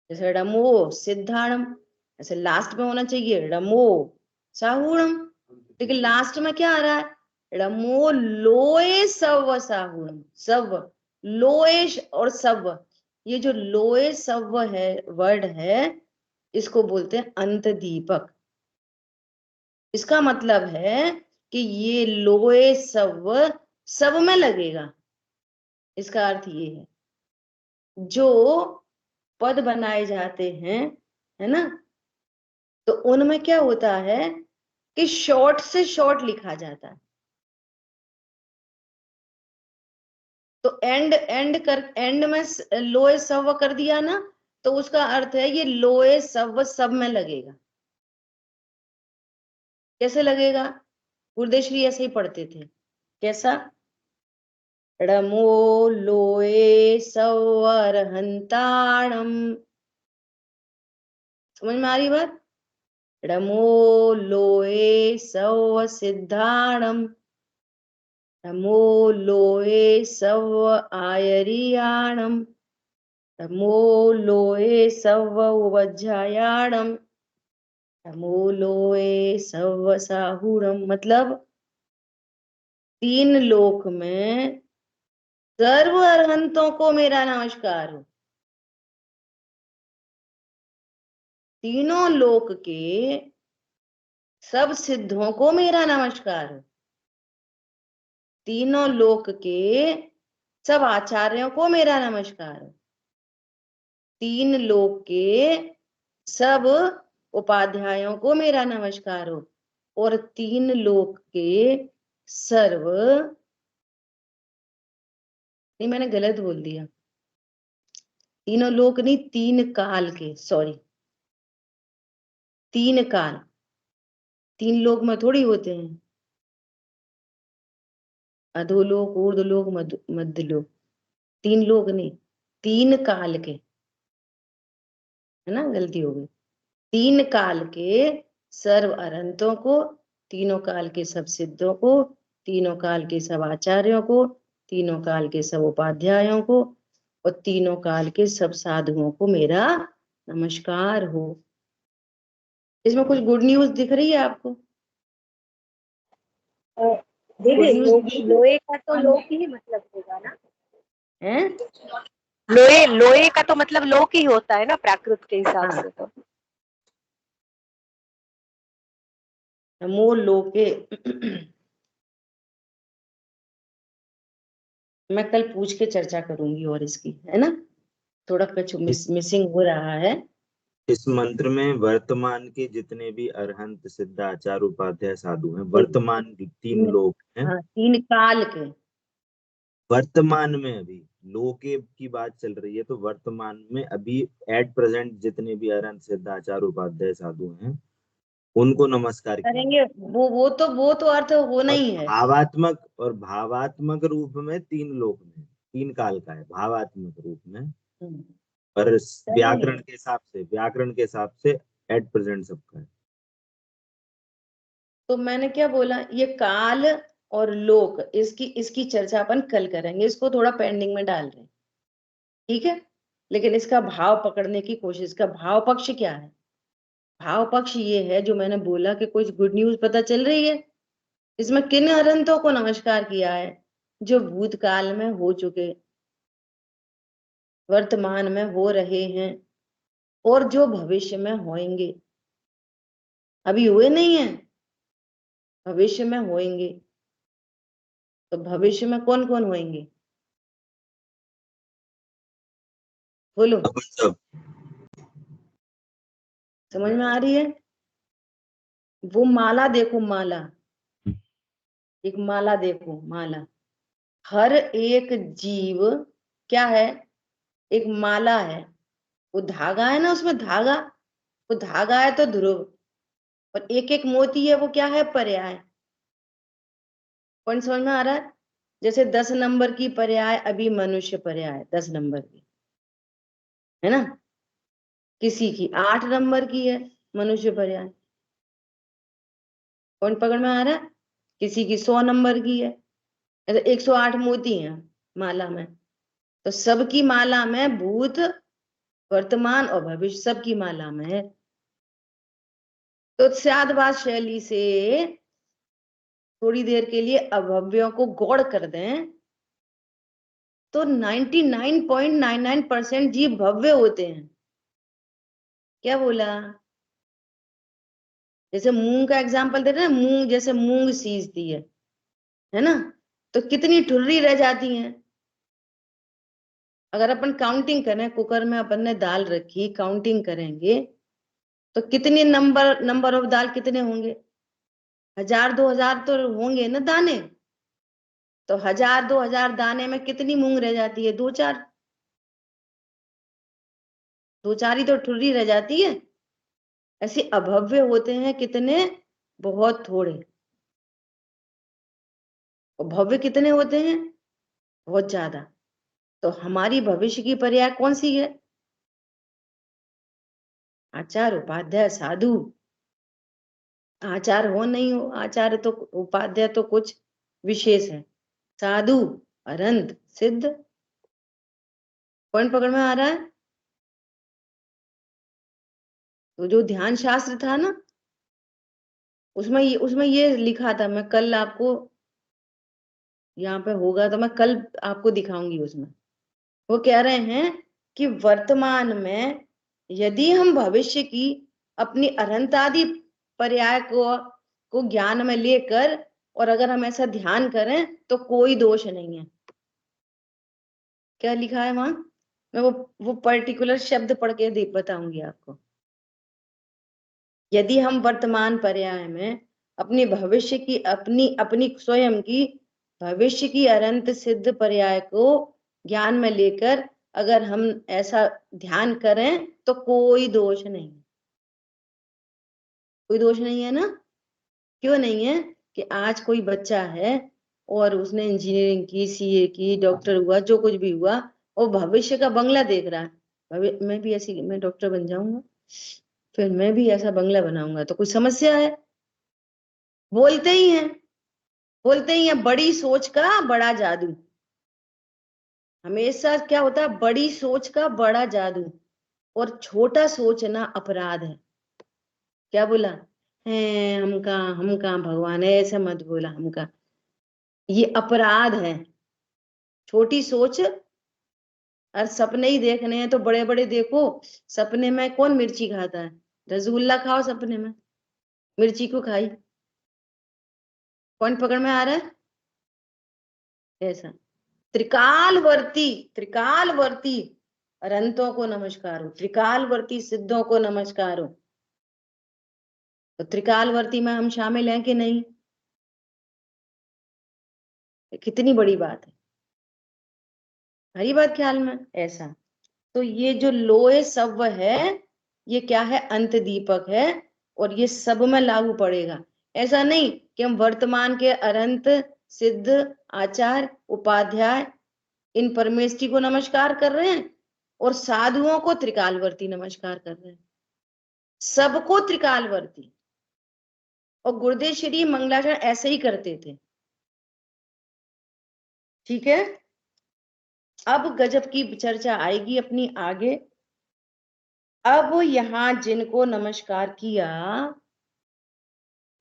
जैसे रमो सिद्धाणम, ऐसे लास्ट में होना चाहिए रमो साहूणम, लेकिन लास्ट में क्या आ रहा है, रमो लोए सव साहूणम। सव, लोए और सव, ये जो लोए सव है वर्ड है, इसको बोलते हैं अंत दीपक। इसका मतलब है कि ये लोए सव सब में लगेगा। इसका अर्थ ये है, जो पद बनाए जाते हैं, है ना, तो उनमें क्या होता है कि शॉर्ट से शॉर्ट लिखा जाता है। तो एंड में लोए सव कर दिया ना, तो उसका अर्थ है ये लोए सव सब में लगेगा। कैसे लगेगा, गुरुदेश्वरी ऐसे ही पढ़ते थे। कैसा, रमो लोए सव अर्हंताणम। समझ में आ रही बात, रमो लोए सव सिद्धाणम, रमो लोए सव आयरियाणम, रमो लोए सव वज्जायाणम, रमो लोए सव साहुरम। मतलब 3 लोक में सर्व अरहंतों को मेरा नमस्कार हो। तीनों लोक के सब सिद्धों को मेरा नमस्कार हो। तीनों लोक के सब आचार्यों को मेरा नमस्कार हो। 3 लोक के सब उपाध्यायों को मेरा नमस्कार हो। और 3 लोक के सर्व, नहीं मैंने गलत बोल दिया, तीनों लोक नहीं, 3 काल के, सॉरी 3 काल, 3 लोक में थोड़ी होते हैं, अधोलोक, ऊर्ध्वलोक, मध्यलोक, 3 लोक नहीं, 3 काल के, है ना, गलती हो गई। 3 काल के सर्व अरहंतों को, तीनों काल के सब सिद्धों को, तीनों काल के सब आचार्यों को, तीनों काल के सब उपाध्यायों को, और तीनों काल के सब साधुओं को मेरा नमस्कार हो। इसमें कुछ गुड न्यूज दिख रही है आपको? दीदी लोहे का तो लोक ही मतलब होगा ना, है लोहे का तो मतलब लोक ही होता है ना प्राकृत के हिसाब हाँ। से। तो नमो लोके मैं कल पूछ के चर्चा करूंगी और इसकी, है ना, थोड़ा कुछ मिसिंग हो रहा है। इस मंत्र में वर्तमान के जितने भी अरहंत सिद्ध आचार्य उपाध्याय साधु हैं, वर्तमान 3 लोग हैं। हाँ, 3 काल के, वर्तमान में अभी लोके की बात चल रही है, तो वर्तमान में अभी एट प्रेजेंट जितने भी अरहंत सिद्ध आचार्य उपाध्याय साधु हैं, उनको नमस्कार करेंगे। वो तो अर्थ होना ही है। भावात्मक रूप में 3 लोक में 3 काल का है, भावात्मक रूप में। पर व्याकरण के हिसाब से एट प्रेजेंट सबका है। तो मैंने क्या बोला, ये काल और लोक, इसकी चर्चा अपन कल करेंगे। इसको थोड़ा पेंडिंग में डाल रहे हैं, ठीक है, लेकिन इसका भाव पकड़ने की कोशिश। का भाव पक्ष क्या है? भाव पक्ष ये है जो मैंने बोला कि कुछ गुड न्यूज पता चल रही है। इसमें किन अरहंतों को नमस्कार किया है? जो भूतकाल में हो चुके, वर्तमान में हो रहे हैं, और जो भविष्य में होंगे। अभी हुए नहीं है, भविष्य में होंगे। तो भविष्य में कौन कौन होंगे बोलो, समझ में आ रही है? वो माला देखो, माला, एक माला देखो, माला। हर एक जीव क्या है? एक माला है। वो धागा है ना, उसमें धागा, वो धागा है तो ध्रुव, और एक एक मोती है, वो क्या है? पर्याय। पॉइंट समझ में आ रहा है? जैसे 10 नंबर की पर्याय अभी मनुष्य पर्याय 10 नंबर की, है ना, किसी की 8 नंबर की है मनुष्य पर्याय। पॉइंट पकड़ में आ रहा है? किसी की 100 नंबर की है। 108 मोती हैं माला में, तो सबकी माला में भूत वर्तमान और भविष्य सबकी माला में है। तो शादवाद शैली से थोड़ी देर के लिए अभव्यों को गौड़ कर दें तो 99.99% जीव भव्य होते हैं। क्या बोला? जैसे मूंग का एग्जाम्पल दे रहे हैं, मूंग जैसे मूंग सींचती है ना, तो कितनी ठुर्री रह जाती हैं। अगर अपन काउंटिंग करें, कुकर में अपन ने दाल रखी, काउंटिंग करेंगे तो कितनी नंबर ऑफ दाल कितने होंगे? 1000-2000 तो होंगे ना दाने। तो 1000-2000 दाने में कितनी मूंग रह जाती है? 2-4 ही तो ठुर्री रह जाती है। ऐसे अभव्य होते हैं कितने? बहुत थोड़े। और भव्य कितने होते हैं? बहुत ज्यादा। तो हमारी भविष्य की पर्याय कौन सी है? आचार, उपाध्याय, साधु। आचार हो नहीं हो, आचार्य तो उपाध्याय तो कुछ विशेष है, साधु अनंत सिद्ध। पॉइंट पकड़ में आ रहा है? तो जो ध्यान शास्त्र था ना, उसमें ये लिखा था। मैं कल आपको यहाँ पे होगा तो मैं कल आपको दिखाऊंगी। उसमें वो कह रहे हैं कि वर्तमान में यदि हम भविष्य की अपनी अनंत आदि पर्याय को ज्ञान में लेकर और अगर हम ऐसा ध्यान करें तो कोई दोष नहीं है। क्या लिखा है वहां? मैं वो पर्टिकुलर शब्द पढ़ के बताऊंगी आपको। यदि हम वर्तमान पर्याय में अपनी भविष्य की अपनी स्वयं की भविष्य की अनंत सिद्ध पर्याय को ज्ञान में लेकर अगर हम ऐसा ध्यान करें तो कोई दोष नहीं। कोई दोष नहीं है ना? क्यों नहीं है? कि आज कोई बच्चा है और उसने इंजीनियरिंग की, सीए की, डॉक्टर हुआ, जो कुछ भी हुआ, और भविष्य का बंगला देख रहा है। मैं भी ऐसी, मैं डॉक्टर बन जाऊंगा, फिर मैं भी ऐसा बंगला बनाऊंगा, तो कोई समस्या है? बोलते ही हैं बड़ी सोच का बड़ा जादू। हमेशा क्या होता है? बड़ी सोच का बड़ा जादू, और छोटा सोचना अपराध है। क्या बोला है? हम कहाँ भगवान है, ऐसा मत बोला। हम कहाँ, ये अपराध है। छोटी सोच और सपने ही देखने हैं तो बड़े बड़े देखो। सपने में कौन मिर्ची खाता है? रसगुल्ला खाओ, सपने में मिर्ची को खाई। पॉइंट पकड़ में आ रहा है? ऐसा त्रिकालवर्ती अनंतों को नमस्कार हो, त्रिकालवर्ती सिद्धों को नमस्कार हो। तो त्रिकालवर्ती में हम शामिल हैं कि नहीं? कितनी बड़ी बात है। हरी बात ख्याल में? ऐसा तो ये जो लोहे सव्व है, ये क्या है? अंत दीपक है, और ये सब में लागू पड़ेगा। ऐसा नहीं कि हम वर्तमान के अनंत सिद्ध आचार उपाध्याय इन परमेष्टि को नमस्कार कर रहे हैं और साधुओं को त्रिकालवर्ती नमस्कार कर रहे हैं। सबको त्रिकालवर्ती। और गुरुदेव श्री मंगलाचरण ऐसे ही करते थे। ठीक है, अब गजब की चर्चा आएगी अपनी आगे। अब यहां जिनको नमस्कार किया,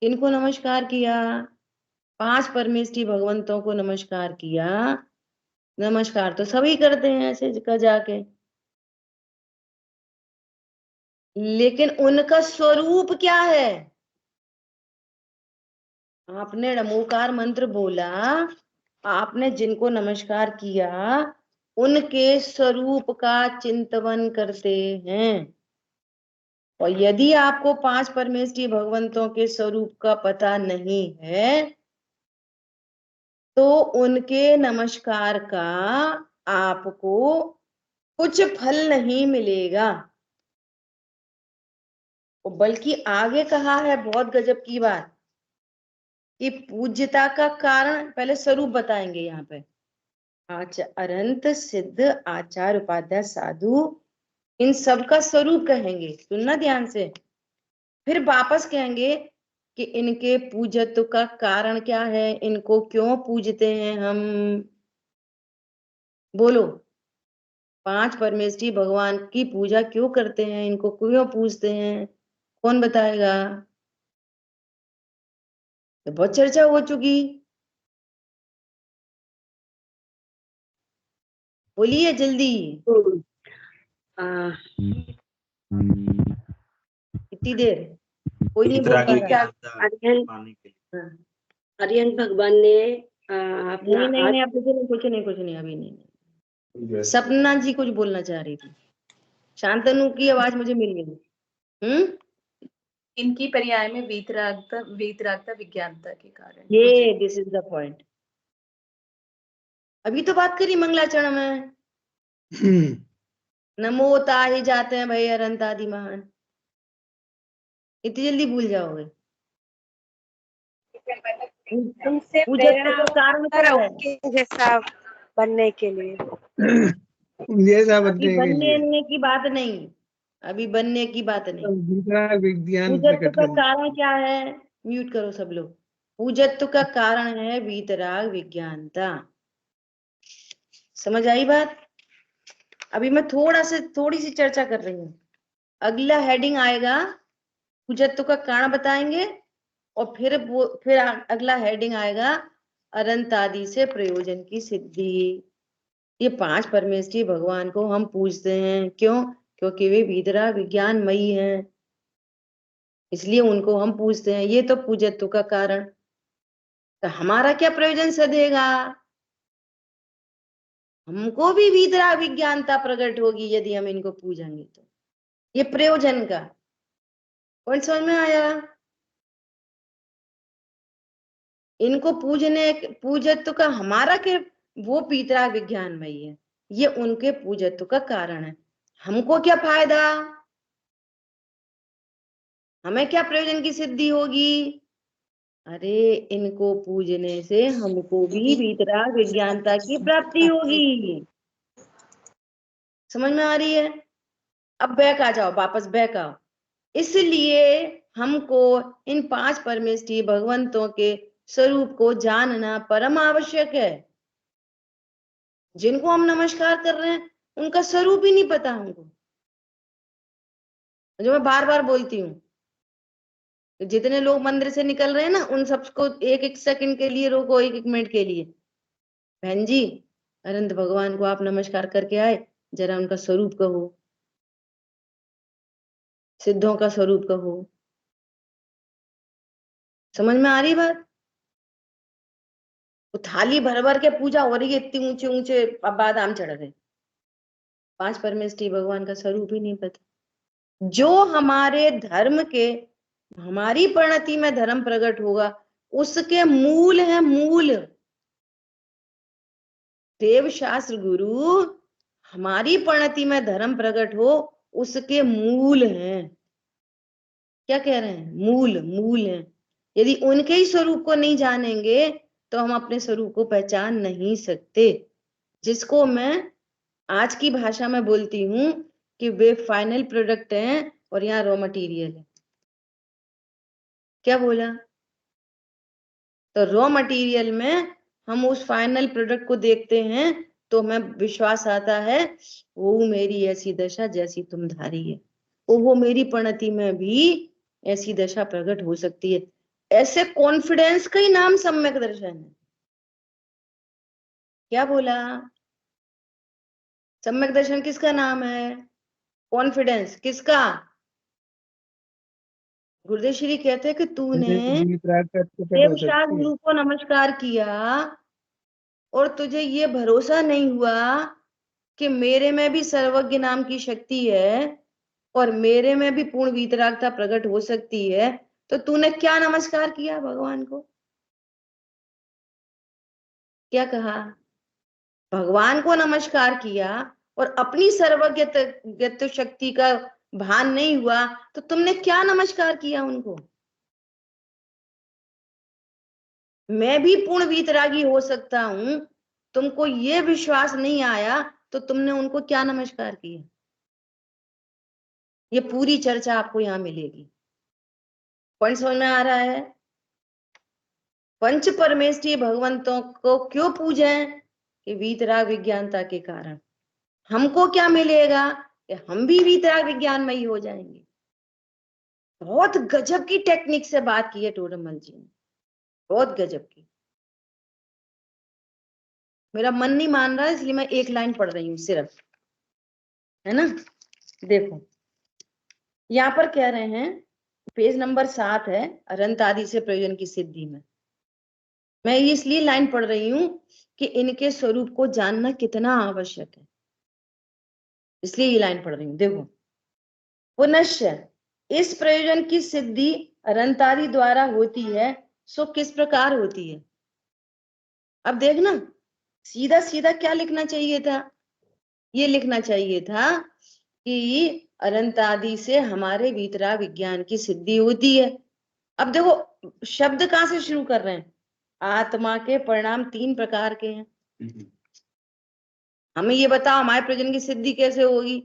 इनको नमस्कार किया, 5 परमेष्टि भगवंतों को नमस्कार किया। नमस्कार तो सभी करते हैं ऐसे का जाके, लेकिन उनका स्वरूप क्या है? आपने नमोकार मंत्र बोला, आपने जिनको नमस्कार किया उनके स्वरूप का चिंतन करते हैं। और यदि आपको 5 परमेष्टि भगवंतों के स्वरूप का पता नहीं है तो उनके नमस्कार का आपको कुछ फल नहीं मिलेगा। बल्कि आगे कहा है बहुत गजब की बात कि पूज्यता का कारण, पहले स्वरूप बताएंगे यहाँ पे। अनंत सिद्ध आचार उपाध्याय साधु, इन सब का स्वरूप कहेंगे, सुनना ध्यान से। फिर वापस कहेंगे कि इनके पूजत्व का कारण क्या है, इनको क्यों पूजते हैं हम। बोलो, पांच परमेष्ठी भगवान की पूजा क्यों करते हैं, इनको क्यों पूजते हैं, कौन बताएगा? तो बहुत चर्चा हो चुकी, बोलिए जल्दी। आ, कितनी देर? कोई नहीं बोल वीतरागी पा रहा। ज्ञानता अरिहंत पाने के लिए। हाँ। अरिहंत भगवान ने अपना नहीं नहीं नहीं, आप कुछ नहीं अभी नहीं। सपना जी कुछ बोलना चाह रही थी, शांतनु की आवाज मुझे मिल गई। इनकी पर्याय में वीतरागता विज्ञानता के कारण। ये दिस इज द पॉइंट। अभी तो बात करी मंगलाचरण में, नमो ताहि जाते हैं भाई अनंत आदि महान, इतनी जल्दी भूल जाओगे? उनसे पूजत्व का कारण क्या है? उनके जैसा बनने के लिए। जैसा अभी बनने के लिए बनने की बात नहीं, अभी बनने की बात नहीं। वीतराग विज्ञान पूजत्व प्रकट का करने। कारण क्या है? म्यूट करो सब लोग। पूजत्व का कारण है वीतराग विज्ञानता। समझ आई बात? अभी मैं थोड़ी सी चर्चा कर रही हूँ। अगला हेडिंग आएगा, पूजत्व का कारण बताएंगे, और फिर अगला हेडिंग आएगा अनंत आदि से प्रयोजन की सिद्धि। ये पांच परमेष्ठी भगवान को हम पूजते हैं, क्यों? क्योंकि वे वीतराग विज्ञानमयी हैं, इसलिए उनको हम पूजते हैं। ये तो पूजत्व का कारण। तो हमारा क्या प्रयोजन सधेगा? हमको भी वीतराग विज्ञानता प्रकट होगी यदि हम इनको पूजेंगे तो। ये प्रयोजन का पॉइंट समझ में आया? इनको पूजत्व का हमारा के वो वीतराग विज्ञानमयी है, ये उनके पूजत्व का कारण है। हमको क्या फायदा? हमें क्या प्रयोजन की सिद्धि होगी? अरे इनको पूजने से हमको भी वीतराग विज्ञानता की प्राप्ति होगी। समझ में आ रही है? अब बैक आ जाओ, वापस बैक आओ। इसलिए हमको इन पांच परमेष्ठी भगवंतों के स्वरूप को जानना परम आवश्यक है। जिनको हम नमस्कार कर रहे हैं उनका स्वरूप ही नहीं पता हमको, जो मैं बार बार बोलती हूँ। तो जितने लोग मंदिर से निकल रहे हैं ना, उन सबको एक एक सेकंड के लिए रोको, एक एक मिनट के लिए। बहन जी, अनंत भगवान को आप नमस्कार करके आए, जरा उनका स्वरूप कहो, सिद्धों का स्वरूप कहो। समझ में आ रही बात? तो थाली भर भर के पूजा हो रही है, इतनी ऊंचे ऊंचे बादाम चढ़ रहे, पांच परमेष्ठी भगवान का स्वरूप ही नहीं पता। जो हमारे धर्म के, हमारी परिणति में धर्म प्रकट होगा, उसके मूल है मूल। देव शास्त्र गुरु हमारी परिणति में धर्म प्रकट हो, उसके मूल हैं। क्या कह रहे हैं? मूल हैं। यदि उनके ही स्वरूप को नहीं जानेंगे तो हम अपने स्वरूप को पहचान नहीं सकते। जिसको मैं आज की भाषा में बोलती हूँ कि वे फाइनल प्रोडक्ट हैं और यहाँ रॉ मटेरियल है। क्या बोला? तो रॉ मटेरियल में हम उस फाइनल प्रोडक्ट को देखते हैं तो हमें विश्वास आता है, वो मेरी ऐसी दशा जैसी तुम धारी है, वो मेरी परिणति में भी ऐसी दशा प्रकट हो सकती है। ऐसे कॉन्फिडेंस का ही नाम सम्यक दर्शन है। क्या बोला? सम्यक दर्शन किसका नाम है? कॉन्फिडेंस किसका? गुरुदेव श्री कहते हैं कि तूने वीतराग का प्रकट हो देवशास्त्र सकती है। गुरु को नमस्कार किया और तुझे ये भरोसा नहीं हुआ कि मेरे में भी सर्वज्ञ नाम की शक्ति है और मेरे में भी पूर्ण वीतरागता प्रकट हो सकती है, तो तूने क्या नमस्कार किया भगवान को? क्या कहा? भगवान को नमस्कार किया और अपनी सर्वज्ञ शक्ति का भान नहीं हुआ, तो तुमने क्या नमस्कार किया उनको? मैं भी पूर्ण वीतरागी हो सकता हूं, तुमको ये विश्वास नहीं आया, तो तुमने उनको क्या नमस्कार किया? ये पूरी चर्चा आपको यहाँ मिलेगी। पॉइंट समझ में आ रहा है? पंच परमेष्ठी भगवंतों को क्यों पूजें? कि वीतराग विज्ञानता के कारण। हमको क्या मिलेगा कि हम भी वीतराग विज्ञानमयी हो जाएंगे। बहुत गजब की टेक्निक से बात की है टोडरमल जी ने, बहुत गजब की। मेरा मन नहीं मान रहा है इसलिए मैं एक लाइन पढ़ रही हूँ सिर्फ, है ना। देखो यहाँ पर कह रहे हैं, पेज नंबर 7 है, अनंत आदि से प्रयोजन की सिद्धि में। मैं इसलिए लाइन पढ़ रही हूँ कि इनके स्वरूप को जानना कितना आवश्यक है, इसलिए ये लाइन पढ़ रही हूँ। देखो, पुनश्च इस प्रयोजन की सिद्धि अनंत आदि द्वारा होती है, सो किस प्रकार होती है। अब देखना, सीधा सीधा क्या लिखना चाहिए था, ये लिखना चाहिए था कि अनंत आदि से हमारे वीतराग विज्ञान की सिद्धि होती है। अब देखो शब्द कहां से शुरू कर रहे हैं, आत्मा के परिणाम 3 प्रकार के हैं। हमें ये बताओ हमारे प्रयोजन की सिद्धि कैसे होगी।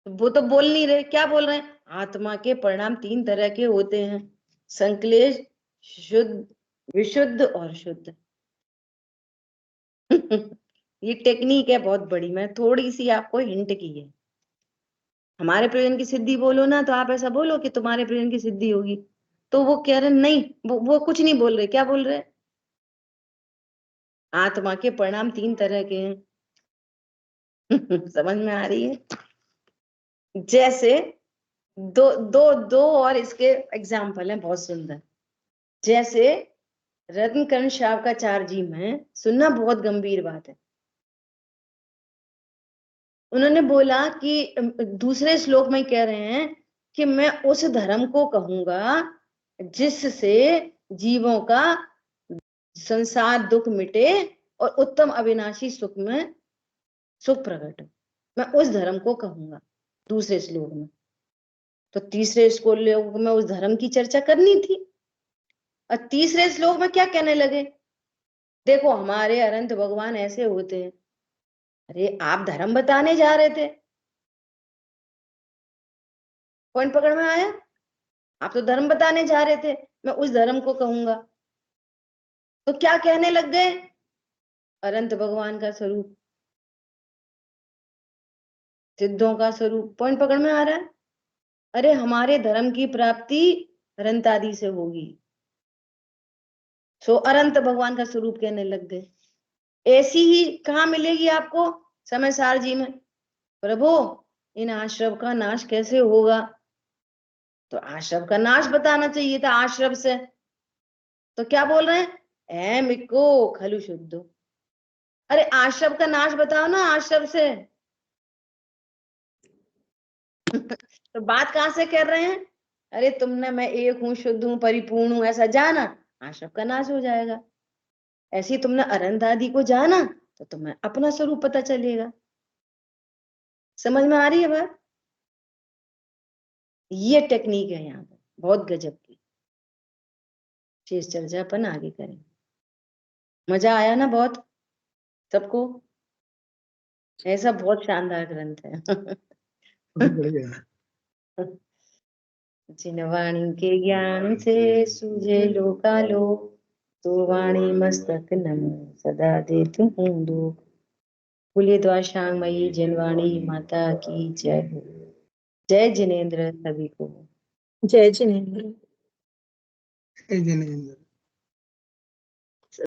वो तो बोल नहीं रहे, क्या बोल रहे हैं, आत्मा के परिणाम 3 तरह के होते हैं, संक्लेश, शुद्ध, विशुद्ध और शुद्ध। ये टेक्निक है बहुत बड़ी, मैं थोड़ी सी आपको हिंट की है। हमारे प्रयोजन की सिद्धि बोलो ना, तो आप ऐसा बोलो कि तुम्हारे प्रयोजन की सिद्धि होगी, तो वो कह रहे नहीं, वो कुछ नहीं बोल रहे। क्या बोल रहे, आत्मा के परिणाम 3 तरह के हैं। समझ में आ रही है। जैसे दो दो दो और इसके एग्जाम्पल हैं बहुत सुंदर। जैसे रत्नकर्ण शावकाचार्य जी में, सुनना बहुत गंभीर बात है, उन्होंने बोला कि दूसरे श्लोक में कह रहे हैं कि मैं उस धर्म को कहूंगा जिससे जीवों का संसार दुख मिटे और उत्तम अविनाशी सुख में सुख प्रकट हो, मैं उस धर्म को कहूंगा। दूसरे श्लोक में तो तीसरे श्लोक में उस धर्म की चर्चा करनी थी, और तीसरे श्लोक में क्या कहने लगे, देखो हमारे अनंत भगवान ऐसे होते हैं। अरे आप धर्म बताने जा रहे थे, पॉइंट पकड़ में आया, आप तो धर्म बताने जा रहे थे, मैं उस धर्म को कहूंगा। तो क्या कहने लग गए, अनंत भगवान का स्वरूप, सिद्धों का स्वरूप। पॉइंट पकड़ में आ रहा है। अरे हमारे धर्म की प्राप्ति अनंत आदि से होगी, सो अनंत भगवान का स्वरूप कहने लग गए। ऐसी ही कहाँ मिलेगी आपको, समय सार जी में, प्रभु इन आश्रम का नाश कैसे होगा, तो आश्रम का नाश बताना चाहिए था आश्रम से। तो क्या बोल रहे हैं, एम इको खलु शुद्धो। अरे आश्रम का नाश बताओ ना आश्रम से। तो बात कहां से कर रहे हैं, अरे तुमने मैं एक हूँ, शुद्ध हूँ, परिपूर्ण हूँ ऐसा जाना, आश्रम का नाश हो जाएगा। ऐसे ही तुमने अनंत आदि को जाना तो तुम्हें अपना स्वरूप पता चलेगा। समझ में आ रही है बात। ये टेक्निक है यहाँ पर बहुत गजब की। शेष चर्चा अपन आगे करें। मजा आया ना बहुत सबको, ऐसा बहुत शानदार ग्रंथ है। बढ़िया। जिन वाणी के ज्ञान से सूझे लोकालो, तो वाणी मस्तक नम सदा देती हूँ दुख। बोलिए द्वाशांगमयी जिनवाणी माता की जय हो। जय जिनेन्द्र सभी को। जय जिनेन्द्र। जय जिनेन्द्र।